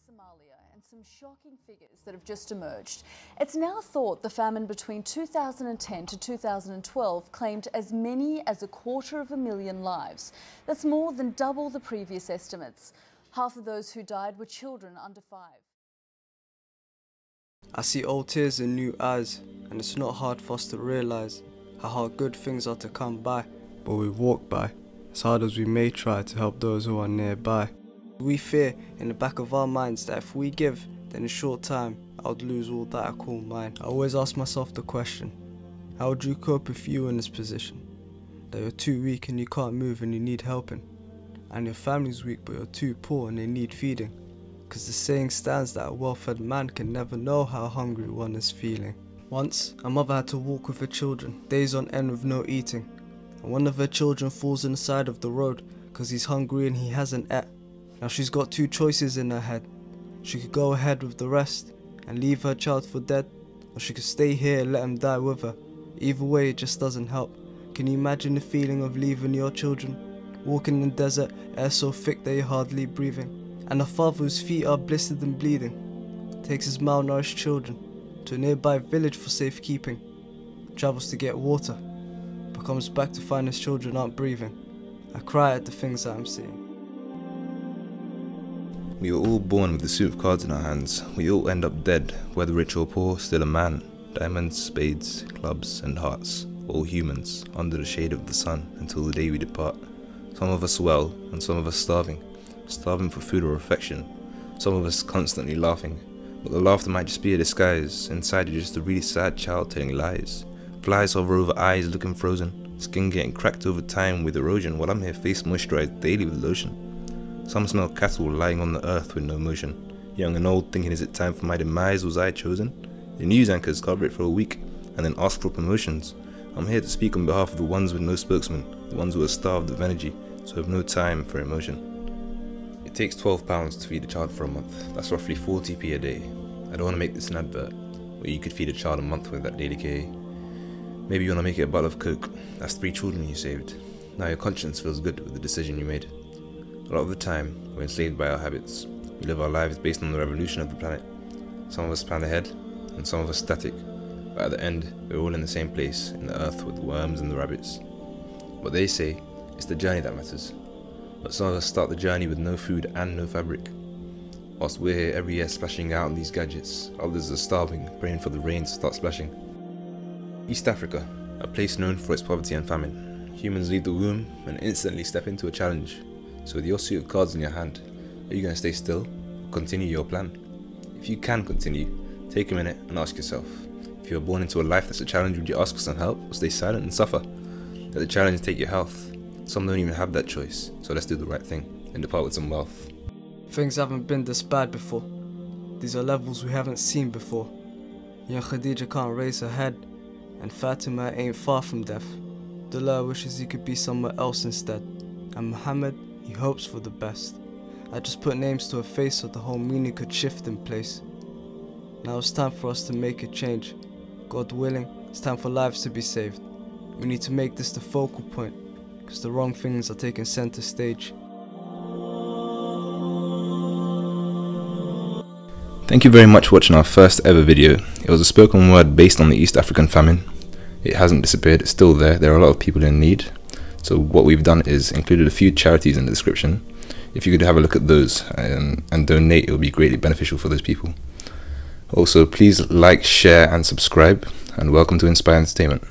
Somalia and some shocking figures that have just emerged. It's now thought the famine between 2010 to 2012 claimed as many as 250,000 lives. That's more than double the previous estimates. Half of those who died were children under 5. I see old tears in new eyes, and it's not hard for us to realise how hard good things are to come by. But we walk by, as hard as we may try to help those who are nearby. We fear in the back of our minds that if we give, then in short time, I would lose all that I call mine. I always ask myself the question, how would you cope if you were in this position? That you're too weak and you can't move and you need helping. And your family's weak but you're too poor and they need feeding. Cause the saying stands that a well-fed man can never know how hungry one is feeling. Once, a mother had to walk with her children, days on end with no eating. And one of her children falls in the side of the road cause he's hungry and he hasn't ate. Now she's got two choices in her head. She could go ahead with the rest and leave her child for dead, or she could stay here and let him die with her. Either way, it just doesn't help. Can you imagine the feeling of leaving your children? Walking in the desert, air so thick that you're hardly breathing. And a father whose feet are blistered and bleeding takes his malnourished children to a nearby village for safekeeping. Travels to get water, but comes back to find his children aren't breathing. I cry at the things that I'm seeing. We were all born with a suit of cards in our hands. We all end up dead, whether rich or poor, still a man. Diamonds, spades, clubs and hearts. All humans, under the shade of the sun, until the day we depart. Some of us well, and some of us starving. Starving for food or affection. Some of us constantly laughing. But the laughter might just be a disguise. Inside you're just a really sad child telling lies. Flies hover over eyes looking frozen. Skin getting cracked over time with erosion, while I'm here face moisturized daily with lotion. Some smell cattle lying on the earth with no motion. Young and old thinking, is it time for my demise, was I chosen? The news anchors cover it for a week and then ask for promotions. I'm here to speak on behalf of the ones with no spokesman, the ones who are starved of energy, so have no time for emotion. It takes £12 to feed a child for a month. That's roughly 40p a day. I don't want to make this an advert, where you could feed a child a month with that daily KA. Maybe you want to make it a bottle of Coke. That's 3 children you saved. Now your conscience feels good with the decision you made. A lot of the time, we're enslaved by our habits. We live our lives based on the revolution of the planet. Some of us plan ahead, and some of us static. But at the end, we're all in the same place, in the earth with the worms and the rabbits. What they say, it's the journey that matters. But some of us start the journey with no food and no fabric. Whilst we're here every year splashing out on these gadgets, others are starving, praying for the rain to start splashing. East Africa, a place known for its poverty and famine. Humans leave the womb and instantly step into a challenge. So with your suit of cards in your hand, are you going to stay still or continue your plan? If you can continue, take a minute and ask yourself, if you were born into a life that's a challenge, would you ask for some help or stay silent and suffer? Let the challenge take your health. Some don't even have that choice, so let's do the right thing and depart with some wealth. Things haven't been this bad before. These are levels we haven't seen before. Young Khadija can't raise her head, and Fatima ain't far from death. Dullah wishes he could be somewhere else instead, and Muhammad, he hopes for the best. I just put names to a face so the whole meaning could shift in place. Now it's time for us to make a change. God willing, it's time for lives to be saved. We need to make this the focal point, because the wrong things are taking center stage. Thank you very much for watching our first ever video. It was a spoken word based on the East African famine. It hasn't disappeared, it's still there. There are a lot of people in need. So what we've done is included a few charities in the description. If you could have a look at those and donate, it would be greatly beneficial for those people. Also, please like, share and subscribe, and welcome to Inspire Entertainment.